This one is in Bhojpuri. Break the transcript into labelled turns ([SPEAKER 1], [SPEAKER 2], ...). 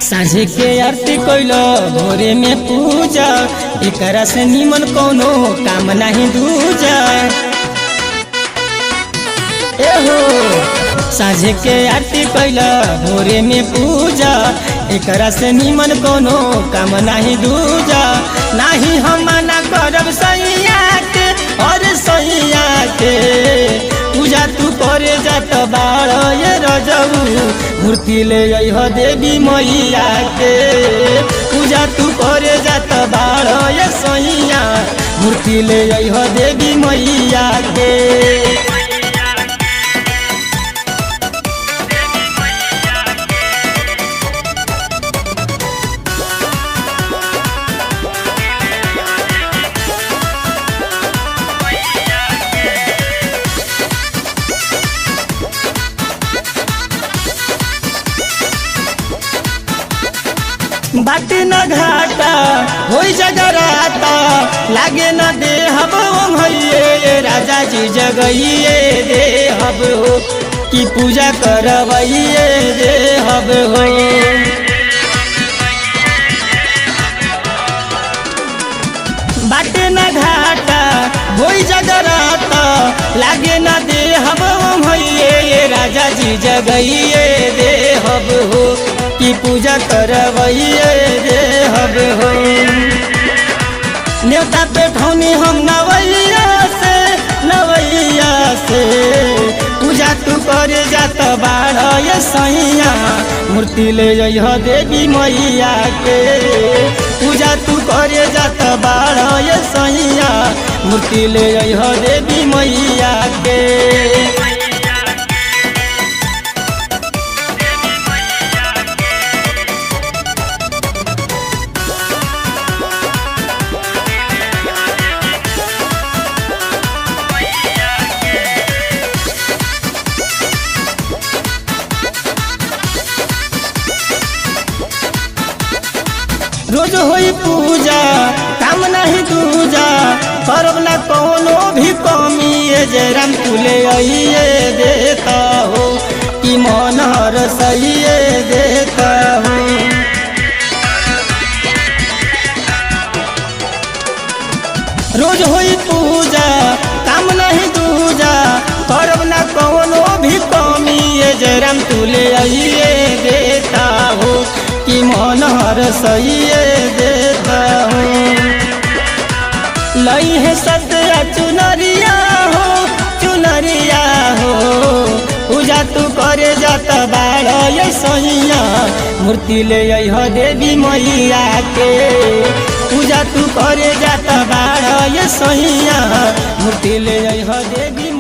[SPEAKER 1] साझे के आरती कोइलो भोरे में पूजा एकरा से निमन कोनो काम नहीं दूजा। एहो साझे के आरती कोइलो भोरे में पूजा एकरा से निमन कोनो काम नहीं दूजा। नहीं हम मना करब सैया के और सैया के पूजा तू करे जात बाड़ ये रजऊ मूर्ति ले अइह देवी मैया के। पूजा तू करे जात बाड़ ये सैया मूर्ति ले अइह देवी मैया के। बाटे न घाटा होई जगराता लागे न दे हब भैये राजा जी जगइए दे हब हो कि पूजा करवइए दे हब हो। बाटे न घाटा होई जगराता लागे न दे हब भैये राजा जी जगइए दे हब हो कि पूजा करवइए रे हब हो। न्योता पे ठौनी हम नवैया से पूजा तू करे जात बाड़ ये सैया मूर्ति ले अइह देवी मैया के। पूजा तू करे जात बाड़ ये सैया मूर्ति ले अइह देवी मैया के। रोज होई पूजा काम नहीं दूजा करब ना कोनो भी कमी ये जयराम तुले आइए देता हो कि मन हर सही देता हो। रोज होई पूजा काम नहीं दूजा करब ना कोनो भी कमी ये जयराम तुले आइए देता हो कि मन हर सही देता हो। लई है सत्या चुनरिया हो पूजा तू करे जात बाड़ ये सैया मूर्ति ले अइह देवी मैया के। पूजा तू करे जात बाड़ ये सैया मूर्ति ले अइह देवी